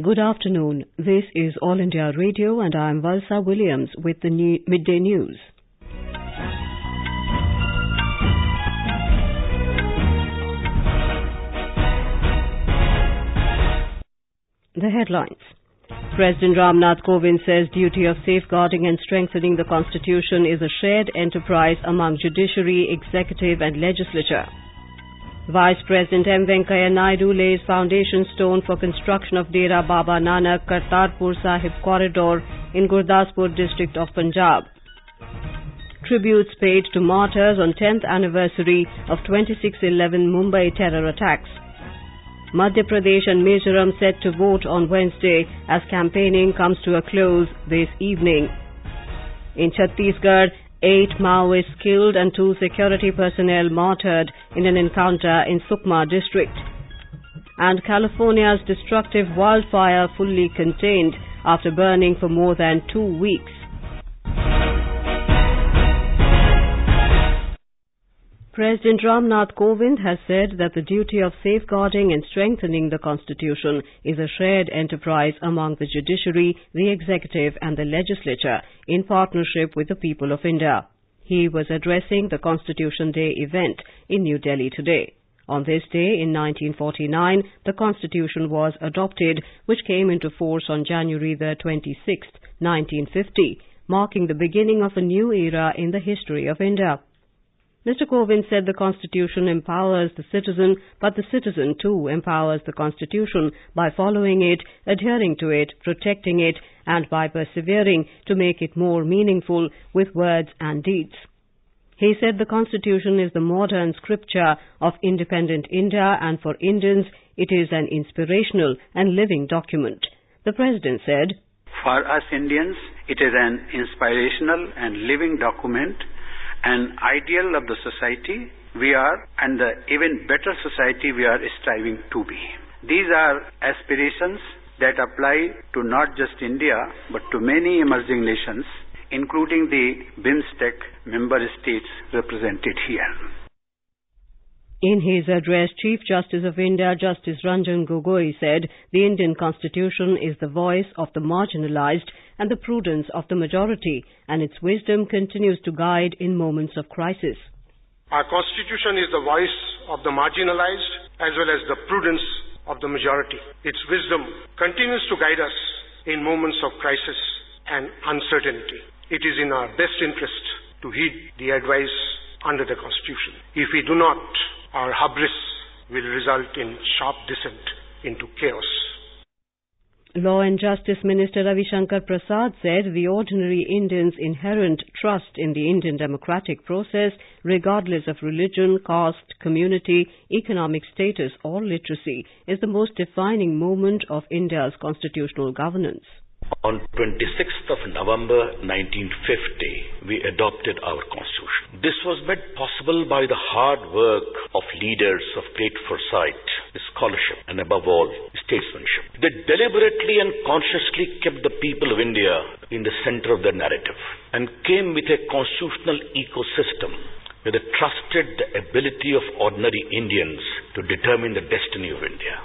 Good afternoon. This is All India Radio and I am Valsa Williams with the Midday News. The headlines. President Ramnath Kovind says duty of safeguarding and strengthening the Constitution is a shared enterprise among judiciary, executive and legislature. Vice President M. Venkaiah Naidu lays foundation stone for construction of Dera Baba Nanak Kartarpur Sahib corridor in Gurdaspur district of Punjab. Tributes paid to martyrs on 10th anniversary of 26/11 Mumbai terror attacks. Madhya Pradesh and Mizoram set to vote on Wednesday as campaigning comes to a close this evening. In Chhattisgarh, 8 Maoists killed and 2 security personnel martyred in an encounter in Sukma district. And California's destructive wildfire fully contained after burning for more than 2 weeks. President Ramnath Kovind has said that the duty of safeguarding and strengthening the Constitution is a shared enterprise among the judiciary, the executive and the legislature in partnership with the people of India. He was addressing the Constitution Day event in New Delhi today. On this day in 1949, the Constitution was adopted, which came into force on January the 26th, 1950, marking the beginning of a new era in the history of India. Mr. Kovind said the Constitution empowers the citizen, but the citizen too empowers the Constitution by following it, adhering to it, protecting it, and by persevering to make it more meaningful with words and deeds. He said the Constitution is the modern scripture of independent India, and for Indians it is an inspirational and living document. The President said, "For us Indians, it is an inspirational and living document, an ideal of the society we are and the even better society we are striving to be. These are aspirations that apply to not just India but to many emerging nations, including the BIMSTEC member states represented here." In his address, Chief Justice of India, Justice Ranjan Gogoi, said the Indian Constitution is the voice of the marginalized and the prudence of the majority, and its wisdom continues to guide in moments of crisis. Our Constitution is the voice of the marginalized as well as the prudence of the majority. Its wisdom continues to guide us in moments of crisis and uncertainty. It is in our best interest to heed the advice under the Constitution. If we do not, our hubris will result in sharp descent into chaos. Law and Justice Minister Ravi Shankar Prasad said the ordinary Indians' inherent trust in the Indian democratic process, regardless of religion, caste, community, economic status or literacy, is the most defining moment of India's constitutional governance. On 26th of November 1950, we adopted our Constitution. This was made possible by the hard work of leaders of great foresight, scholarship, and above all, statesmanship. They deliberately and consciously kept the people of India in the center of their narrative and came with a constitutional ecosystem where they trusted the ability of ordinary Indians to determine the destiny of India.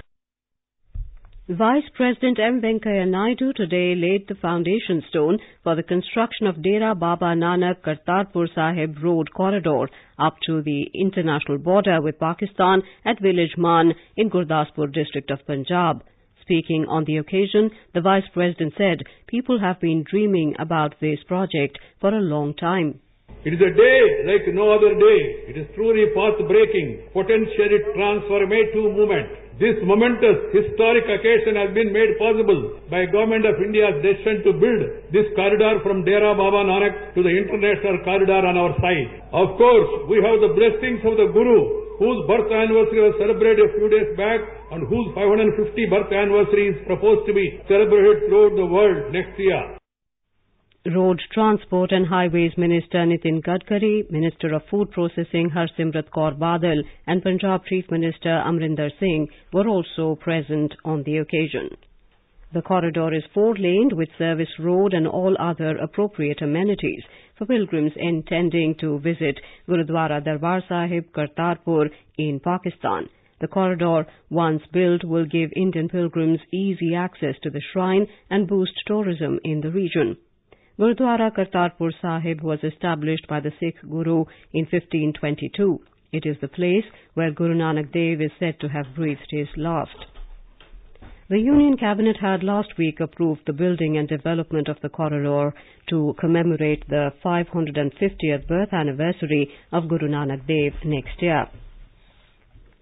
Vice President M. Venkaiah Naidu today laid the foundation stone for the construction of Dera Baba Nanak Kartarpur Sahib road corridor up to the international border with Pakistan at village Man in Gurdaspur district of Punjab. Speaking on the occasion, the Vice President said people have been dreaming about this project for a long time. It is a day like no other day. It is truly path-breaking, potentially transformative movement. This momentous historic occasion has been made possible by Government of India's decision to build this corridor from Dera Baba Nanak to the international corridor on our side. Of course, we have the blessings of the Guru, whose birth anniversary was celebrated a few days back and whose 550 birth anniversary is proposed to be celebrated throughout the world next year. Road Transport and Highways Minister Nitin Gadkari, Minister of Food Processing Harsimrat Kaur Badal and Punjab Chief Minister Amrinder Singh were also present on the occasion. The corridor is 4-laned with service road and all other appropriate amenities for pilgrims intending to visit Gurudwara Darbar Sahib Kartarpur in Pakistan. The corridor, once built, will give Indian pilgrims easy access to the shrine and boost tourism in the region. Gurudwara Kartarpur Sahib was established by the Sikh Guru in 1522. It is the place where Guru Nanak Dev is said to have breathed his last. The Union Cabinet had last week approved the building and development of the corridor to commemorate the 550th birth anniversary of Guru Nanak Dev next year.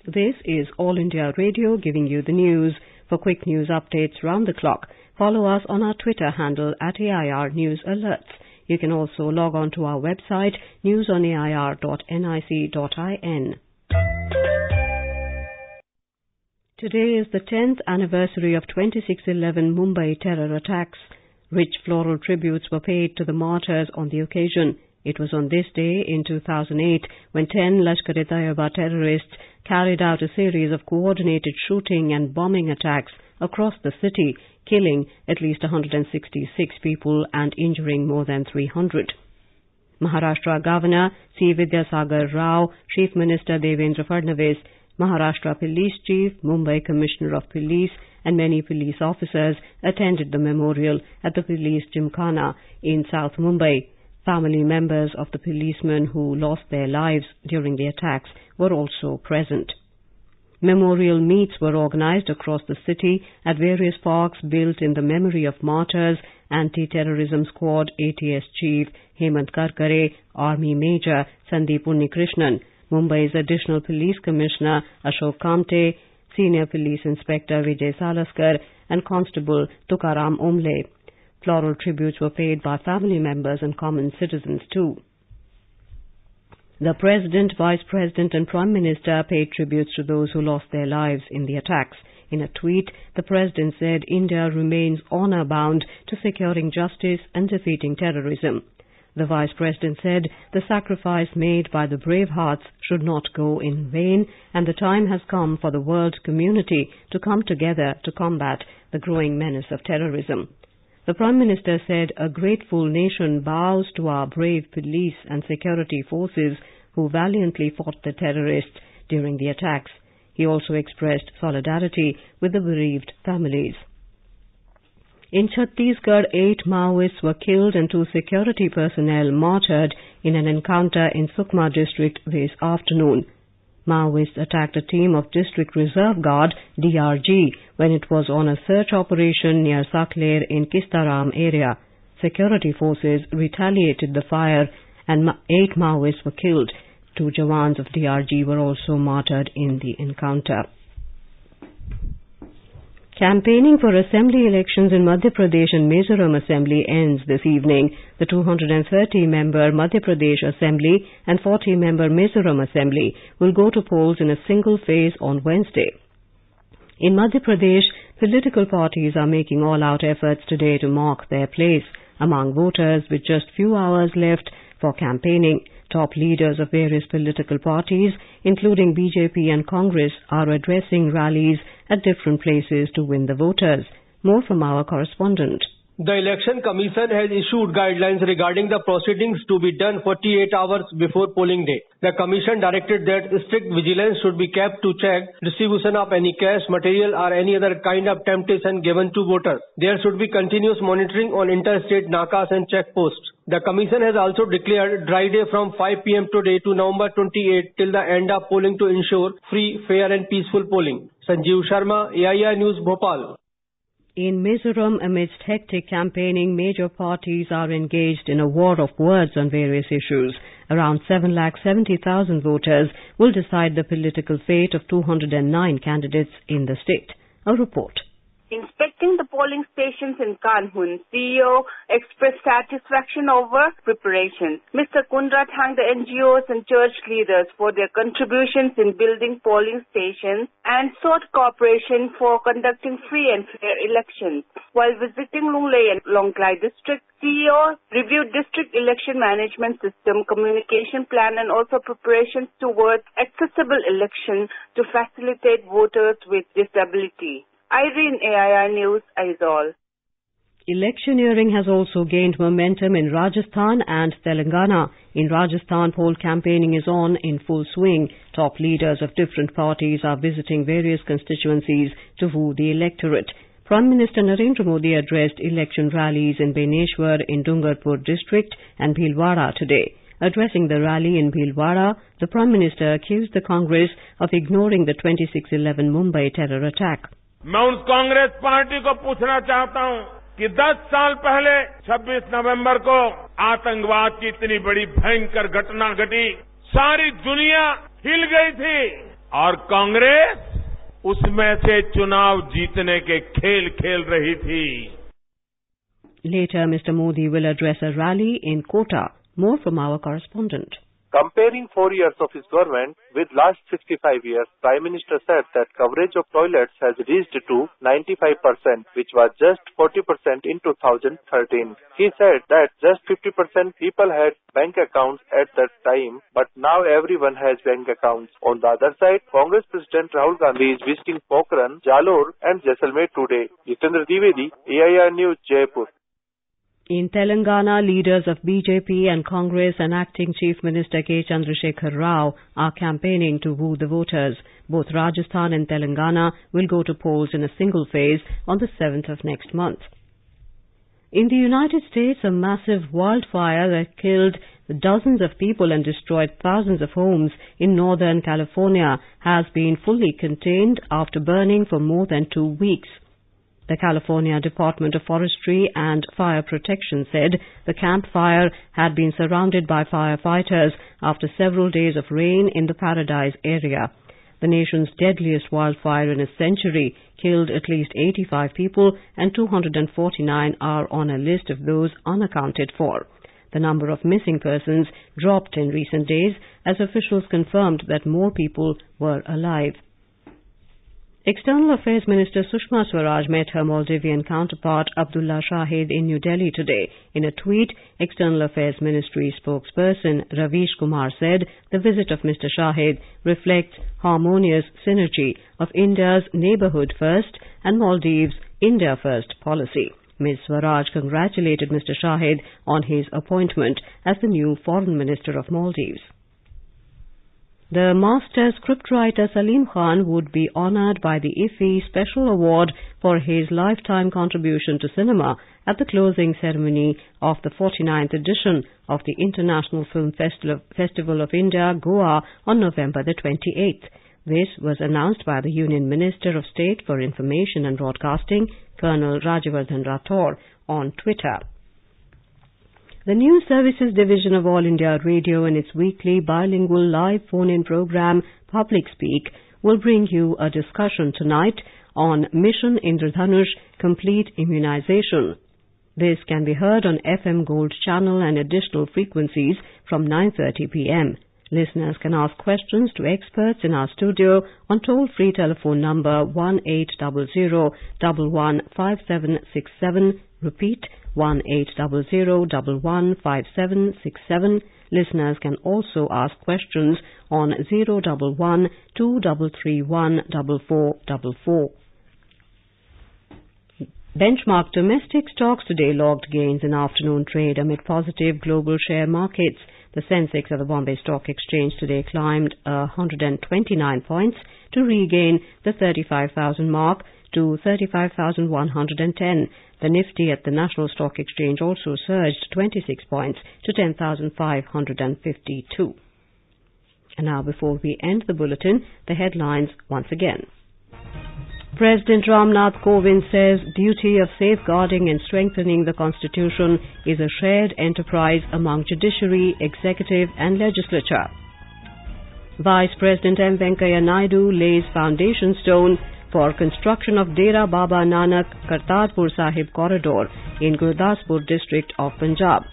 This is All India Radio giving you the news. For quick news updates round the clock, follow us on our Twitter handle @AIR News Alerts. You can also log on to our website newsonair.nic.in. Today is the 10th anniversary of 26/11 Mumbai terror attacks. Rich floral tributes were paid to the martyrs on the occasion. It was on this day in 2008 when 10 Lashkar-e-Taiba terrorists carried out a series of coordinated shooting and bombing attacks across the city, killing at least 166 people and injuring more than 300. Maharashtra Governor C. Vidyasagar Rao, Chief Minister Devendra Fadnavis, Maharashtra Police Chief, Mumbai Commissioner of Police and many police officers attended the memorial at the police gymkhana in South Mumbai. Family members of the policemen who lost their lives during the attacks were also present. Memorial meets were organized across the city at various parks built in the memory of martyrs. Anti-Terrorism Squad ATS Chief Hemant Karkare, Army Major Sandeep Unnikrishnan, Mumbai's Additional Police Commissioner Ashok Kamte, Senior Police Inspector Vijay Salaskar and Constable Tukaram Omle. Floral tributes were paid by family members and common citizens too. The President, Vice President and Prime Minister paid tributes to those who lost their lives in the attacks. In a tweet, the President said India remains honour-bound to securing justice and defeating terrorism. The Vice President said the sacrifice made by the brave hearts should not go in vain, and the time has come for the world community to come together to combat the growing menace of terrorism. The Prime Minister said a grateful nation bows to our brave police and security forces who valiantly fought the terrorists during the attacks. He also expressed solidarity with the bereaved families. In Chhattisgarh, 8 Maoists were killed and 2 security personnel martyred in an encounter in Sukma district this afternoon. Maoists attacked a team of District Reserve Guard DRG when it was on a search operation near Sakler in Kistaram area. Security forces retaliated the fire and 8 Maoists were killed. 2 Jawans of DRG were also martyred in the encounter. Campaigning for assembly elections in Madhya Pradesh and Mizoram Assembly ends this evening. The 230-member Madhya Pradesh Assembly and 40-member Mizoram Assembly will go to polls in a single phase on Wednesday. In Madhya Pradesh, political parties are making all-out efforts today to mark their place among voters with just few hours left for campaigning. Top leaders of various political parties, including BJP and Congress, are addressing rallies at different places to win the voters. More from our correspondent. The Election Commission has issued guidelines regarding the proceedings to be done 48 hours before polling day. The Commission directed that strict vigilance should be kept to check distribution of any cash, material or any other kind of temptation given to voters. There should be continuous monitoring on interstate nakas and checkposts. The Commission has also declared dry day from 5 p.m. today to November 28 till the end of polling to ensure free, fair and peaceful polling. Sanjeev Sharma, AIR News, Bhopal. In Mizoram, amidst hectic campaigning, major parties are engaged in a war of words on various issues. Around 770,000 voters will decide the political fate of 209 candidates in the state. A report. Inspecting the polling stations in Kanhun, CEO expressed satisfaction over preparations. Mr. Kundra thanked the NGOs and church leaders for their contributions in building polling stations and sought cooperation for conducting free and fair elections. While visiting Lunglei and Longklai district, CEO reviewed district election management system, communication plan and also preparations towards accessible election to facilitate voters with disability. Irene, AIR News, Aizawl. Electioneering has also gained momentum in Rajasthan and Telangana. In Rajasthan, poll campaigning is on in full swing. Top leaders of different parties are visiting various constituencies to woo the electorate. Prime Minister Narendra Modi addressed election rallies in Beneshwar in Dungarpur district and Bhilwara today. Addressing the rally in Bhilwara, the Prime Minister accused the Congress of ignoring the 26/11 Mumbai terror attack. मैं उस Congress party को पूछना चाहता हूं कि 10 साल पहले 26 नवंबर को आतंकवाद की इतनी बड़ी भयंकर घटना घटी, सारी दुनिया हिल गई थी और कांग्रेस उसमें से चुनाव जीतने के खेल खेल रही थी. Later, Mr. Modi will address a rally in Kota. More from our correspondent. Comparing 4 years of his government with last 65 years, Prime Minister said that coverage of toilets has reached to 95%, which was just 40% in 2013. He said that just 50% people had bank accounts at that time, but now everyone has bank accounts. On the other side, Congress President Rahul Gandhi is visiting Pokhran, Jalore and Jaisalmer today. Jitendra Dwivedi, AIR News, Jaipur. In Telangana, leaders of BJP and Congress and Acting Chief Minister K. Chandrasekhar Rao are campaigning to woo the voters. Both Rajasthan and Telangana will go to polls in a single phase on the 7th of next month. In the United States, a massive wildfire that killed dozens of people and destroyed thousands of homes in Northern California has been fully contained after burning for more than 2 weeks. The California Department of Forestry and Fire Protection said the campfire had been surrounded by firefighters after several days of rain in the Paradise area. The nation's deadliest wildfire in a century killed at least 85 people and 249 are on a list of those unaccounted for. The number of missing persons dropped in recent days as officials confirmed that more people were alive. External Affairs Minister Sushma Swaraj met her Maldivian counterpart Abdullah Shahid in New Delhi today. In a tweet, External Affairs Ministry spokesperson Ravish Kumar said the visit of Mr. Shahid reflects harmonious synergy of India's neighbourhood first and Maldives' India first policy. Ms. Swaraj congratulated Mr. Shahid on his appointment as the new Foreign Minister of Maldives. The master scriptwriter Salim Khan would be honoured by the IFFI Special Award for his lifetime contribution to cinema at the closing ceremony of the 49th edition of the International Film Festival of India, Goa, on November the 28th. This was announced by the Union Minister of State for Information and Broadcasting, Colonel Rajyavardhan Rathore, on Twitter. The News Services Division of All India Radio and its weekly bilingual live phone-in program, Public Speak, will bring you a discussion tonight on Mission Indradhanush Complete Immunization. This can be heard on FM Gold channel and additional frequencies from 9:30 p.m. Listeners can ask questions to experts in our studio on toll-free telephone number 1800-115767. Repeat, 1800-115767. Listeners can also ask questions on 011-2331-4444. Benchmark domestic stocks today logged gains in afternoon trade amid positive global share markets. The Sensex at the Bombay Stock Exchange today climbed 129 points to regain the 35,000 mark to 35,110. The Nifty at the National Stock Exchange also surged 26 points to 10,552. And now, before we end the bulletin, the headlines once again. President Ramnath Kovind says duty of safeguarding and strengthening the Constitution is a shared enterprise among judiciary, executive and legislature. Vice President M. Venkaiah Naidu lays foundation stone for construction of Dera Baba Nanak Kartarpur Sahib corridor in Gurdaspur district of Punjab.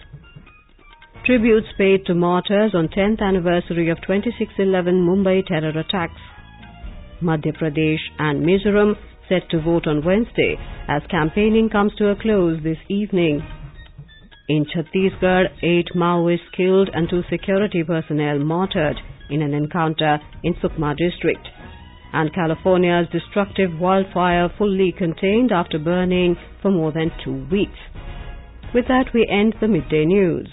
Tributes paid to martyrs on 10th anniversary of 26/11 Mumbai terror attacks. Madhya Pradesh and Mizoram set to vote on Wednesday as campaigning comes to a close this evening. In Chhattisgarh, 8 Maoists killed and 2 security personnel martyred in an encounter in Sukma district. and California's destructive wildfire fully contained after burning for more than 2 weeks. With that, we end the midday news.